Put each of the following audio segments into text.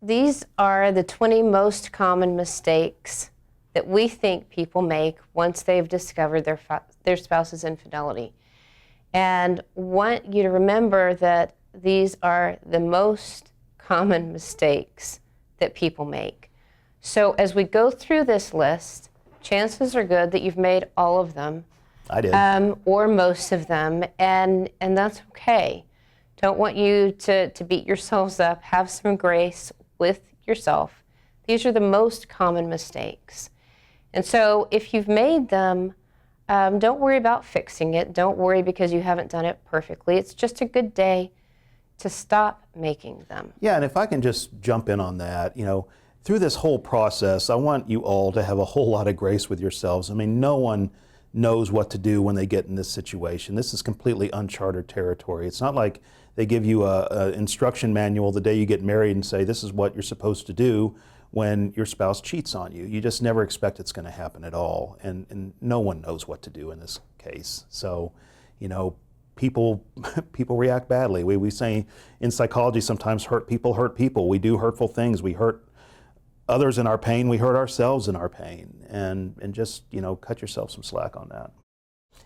These are the 20 most common mistakes that we think people make once they've discovered their spouse's infidelity. And want you to remember that these are the most common mistakes that people make. So as we go through this list, chances are good that you've made all of them. I did. Or most of them, and that's okay. Don't want you to beat yourselves up. Have some grace with yourself. These are the most common mistakes. And so if you've made them, don't worry about fixing it. Don't worry because you haven't done it perfectly. It's just a good day to stop making them. Yeah, and if I can just jump in on that, through this whole process, I want you all to have a whole lot of grace with yourselves. I mean, no one knows what to do when they get in this situation. This is completely uncharted territory. It's not like they give you an instruction manual the day you get married and say, this is what you're supposed to do when your spouse cheats on you. You just never expect it's going to happen at all. And no one knows what to do in this case. So, people react badly. We say in psychology sometimes hurt people. We do hurtful things. We hurt others in our pain, we hurt ourselves in our pain, and just, cut yourself some slack on that.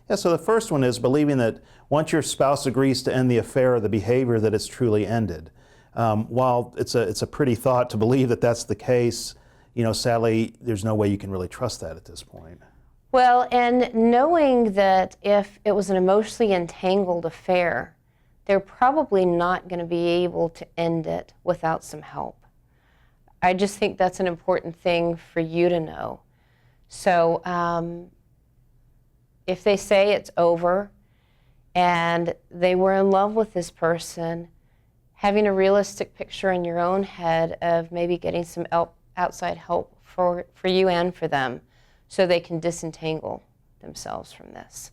Yeah, so the first one is believing that once your spouse agrees to end the affair or the behavior, that it's truly ended. While it's a pretty thought to believe that that's the case, sadly, there's no way you can really trust that at this point. Well, and knowing that if it was an emotionally entangled affair, they're probably not going to be able to end it without some help. I just think that's an important thing for you to know. So if they say it's over and they were in love with this person, having a realistic picture in your own head of maybe getting some outside help for you and for them so they can disentangle themselves from this.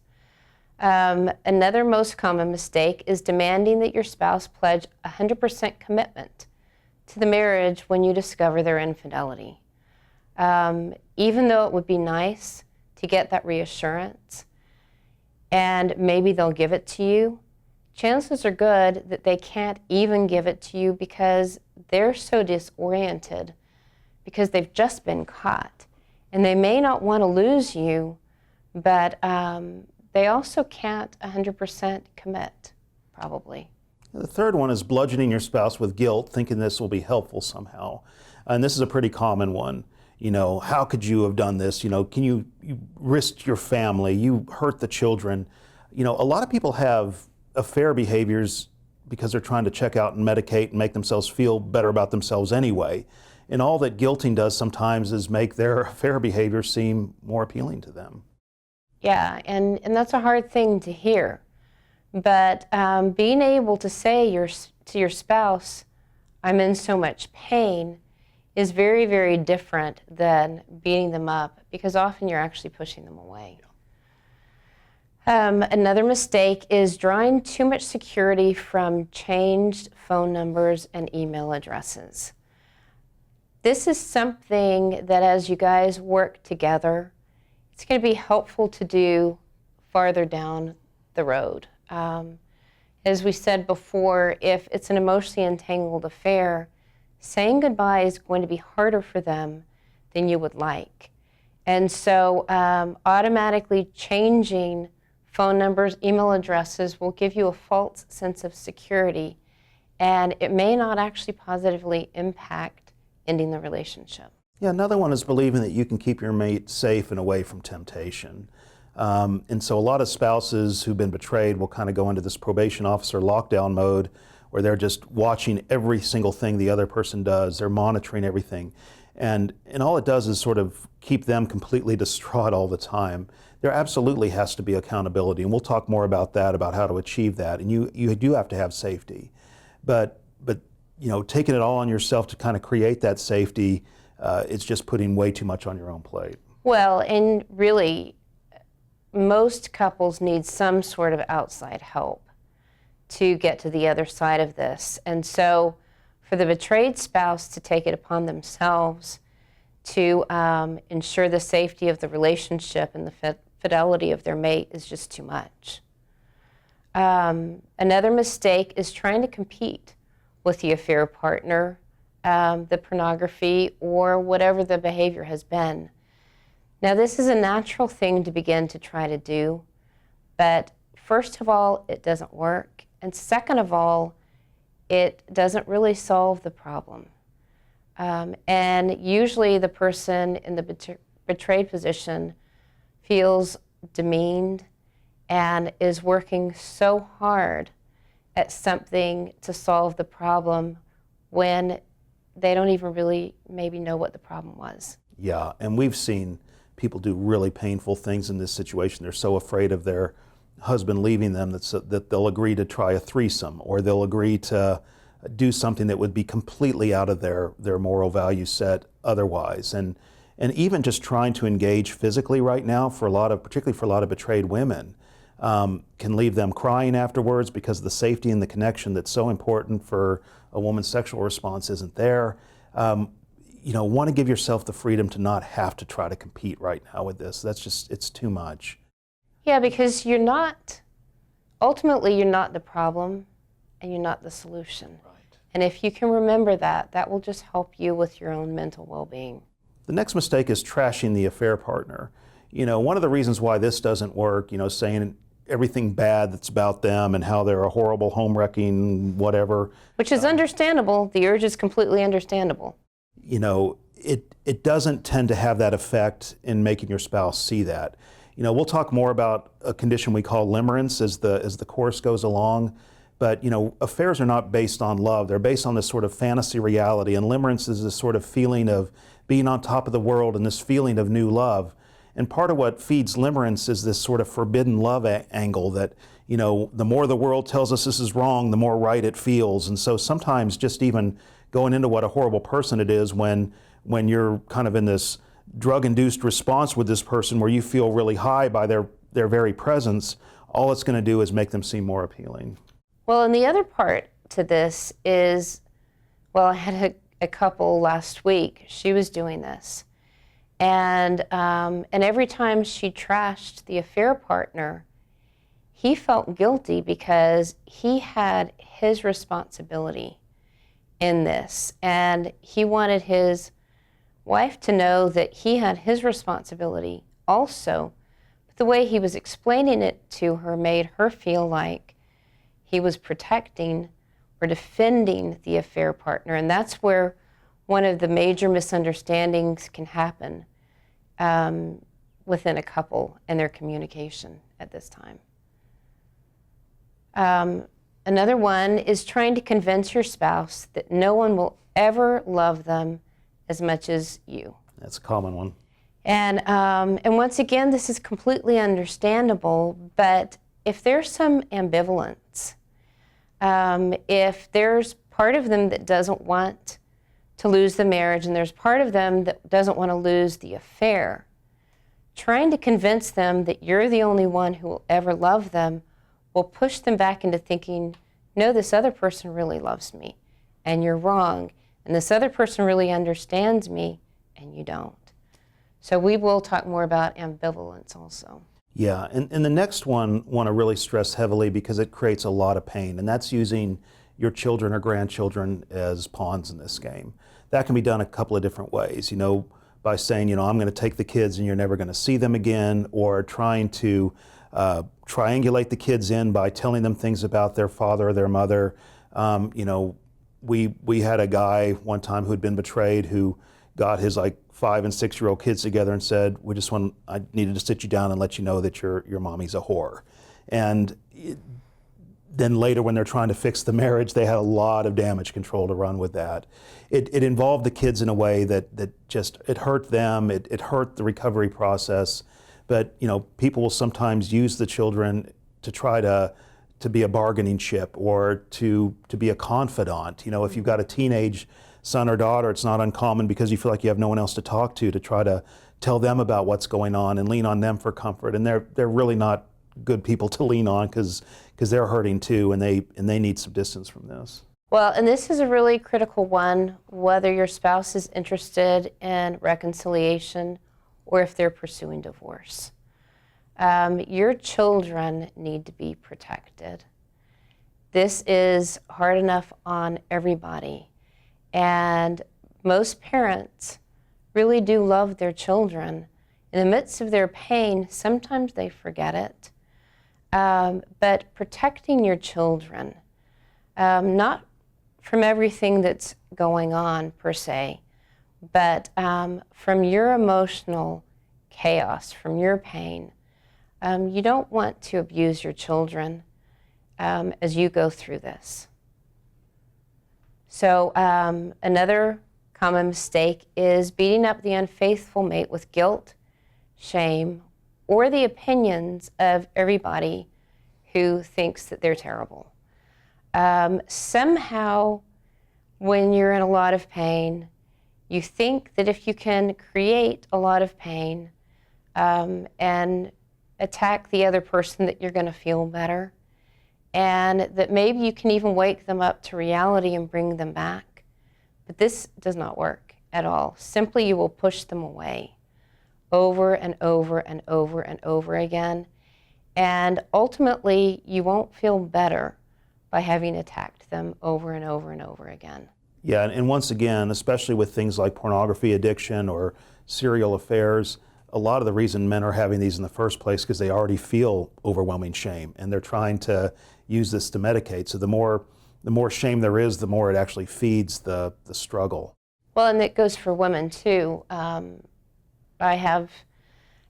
Another most common mistake is demanding that your spouse pledge 100% commitment to the marriage when you discover their infidelity. Even though it would be nice to get that reassurance, and maybe they'll give it to you, chances are good that they can't even give it to you because they're so disoriented because they've just been caught. And they may not want to lose you, but they also can't 100% commit, probably. The third one is bludgeoning your spouse with guilt, thinking this will be helpful somehow. And this is a pretty common one. How could you have done this? Can you risked your family, you hurt the children. A lot of people have affair behaviors because they're trying to check out and medicate and make themselves feel better about themselves anyway. And all that guilting does sometimes is make their affair behavior seem more appealing to them. Yeah, and that's a hard thing to hear. But being able to say to your spouse, I'm in so much pain, is very, very different than beating them up because often you're actually pushing them away. Another mistake is drawing too much security from changed phone numbers and email addresses. This is something that as you guys work together, it's going to be helpful to do farther down the road. As we said before, if it's an emotionally entangled affair, saying goodbye is going to be harder for them than you would like. And so automatically changing phone numbers, email addresses will give you a false sense of security, and it may not actually positively impact ending the relationship. Yeah, another one is believing that you can keep your mate safe and away from temptation. And so a lot of spouses who've been betrayed will kind of go into this probation officer lockdown mode where they're just watching every single thing the other person does. They're monitoring everything. And all it does is sort of keep them completely distraught all the time. There absolutely has to be accountability, and we'll talk more about that, about how to achieve that. And you do have to have safety. But taking it all on yourself to kind of create that safety, it's just putting way too much on your own plate. Well, and really, most couples need some sort of outside help to get to the other side of this. And so for the betrayed spouse to take it upon themselves to ensure the safety of the relationship and the fidelity of their mate is just too much. Another mistake is trying to compete with the affair partner the pornography or whatever the behavior has been. Now, this is a natural thing to begin to try to do, but first of all, it doesn't work. And second of all, it doesn't really solve the problem. And usually the person in the betrayed position feels demeaned and is working so hard at something to solve the problem when they don't even really maybe know what the problem was. Yeah, and we've seen people do really painful things in this situation. They're so afraid of their husband leaving them that they'll agree to try a threesome, or they'll agree to do something that would be completely out of their moral value set otherwise. And even just trying to engage physically right now, particularly for a lot of betrayed women, can leave them crying afterwards because the safety and the connection that's so important for a woman's sexual response isn't there. Want to give yourself the freedom to not have to try to compete right now with this. It's too much. Yeah, because ultimately you're not the problem and you're not the solution. Right. And if you can remember that, that will just help you with your own mental well-being. The next mistake is trashing the affair partner. One of the reasons why this doesn't work, saying everything bad that's about them and how they're a horrible home-wrecking whatever. Which is understandable. The urge is completely understandable. It doesn't tend to have that effect in making your spouse see that. We'll talk more about a condition we call limerence as the course goes along. But, affairs are not based on love. They're based on this sort of fantasy reality. And limerence is this sort of feeling of being on top of the world and this feeling of new love. And part of what feeds limerence is this sort of forbidden love angle that, the more the world tells us this is wrong, the more right it feels. And so sometimes just even going into what a horrible person it is when you're kind of in this drug-induced response with this person where you feel really high by their very presence, all it's going to do is make them seem more appealing. Well, and the other part to this is, I had a couple last week. She was doing this. And every time she trashed the affair partner, he felt guilty because he had his responsibility in this. And he wanted his wife to know that he had his responsibility also. But the way he was explaining it to her made her feel like he was protecting or defending the affair partner. And that's where one of the major misunderstandings can happen within a couple and their communication at this time. Another one is trying to convince your spouse that no one will ever love them as much as you. That's a common one. And once again, this is completely understandable, but if there's some ambivalence, if there's part of them that doesn't want to lose the marriage and there's part of them that doesn't want to lose the affair, trying to convince them that you're the only one who will ever love them will push them back into thinking, no, this other person really loves me, and you're wrong, and this other person really understands me, and you don't. So we will talk more about ambivalence also. Yeah, and the next one want to really stress heavily because it creates a lot of pain, and that's using your children or grandchildren as pawns in this game. That can be done a couple of different ways, by saying, I'm going to take the kids and you're never going to see them again, or trying to triangulate the kids in by telling them things about their father or their mother. We had a guy one time who had been betrayed who got his 5 and 6 year old kids together and said, I needed to sit you down and let you know that your mommy's a whore. And then later when they're trying to fix the marriage, they had a lot of damage control to run with that. It involved the kids in a way that just, it hurt them, it hurt the recovery process. But people will sometimes use the children to try to be a bargaining chip or to be a confidant. If you've got a teenage son or daughter, it's not uncommon because you feel like you have no one else to talk to try to tell them about what's going on and lean on them for comfort. And they're really not good people to lean on because they're hurting too, and they need some distance from this. Well, and this is a really critical one, whether your spouse is interested in reconciliation or if they're pursuing divorce. Your children need to be protected. This is hard enough on everybody. And most parents really do love their children. In the midst of their pain, sometimes they forget it. But protecting your children, not from everything that's going on per se, but from your emotional chaos, from your pain. You don't want to abuse your children as you go through this. So another common mistake is beating up the unfaithful mate with guilt, shame, or the opinions of everybody who thinks that they're terrible. Somehow, when you're in a lot of pain, you think that if you can create a lot of pain and attack the other person, that you're going to feel better, and that maybe you can even wake them up to reality and bring them back. But this does not work at all. Simply, you will push them away over and over and over and over again. And ultimately, you won't feel better by having attacked them over and over and over again. Yeah, and once again, especially with things like pornography addiction or serial affairs, a lot of the reason men are having these in the first place because they already feel overwhelming shame, and they're trying to use this to medicate. So the more shame there is, the more it actually feeds the struggle. Well, and it goes for women too. I have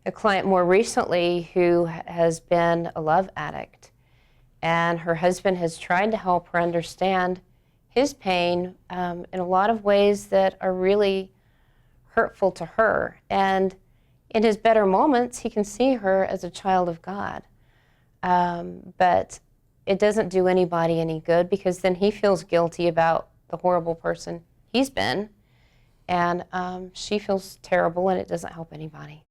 a client more recently who has been a love addict, and her husband has tried to help her understand his pain in a lot of ways that are really hurtful to her. And in his better moments, he can see her as a child of God. But it doesn't do anybody any good, because then he feels guilty about the horrible person he's been, and she feels terrible, and it doesn't help anybody.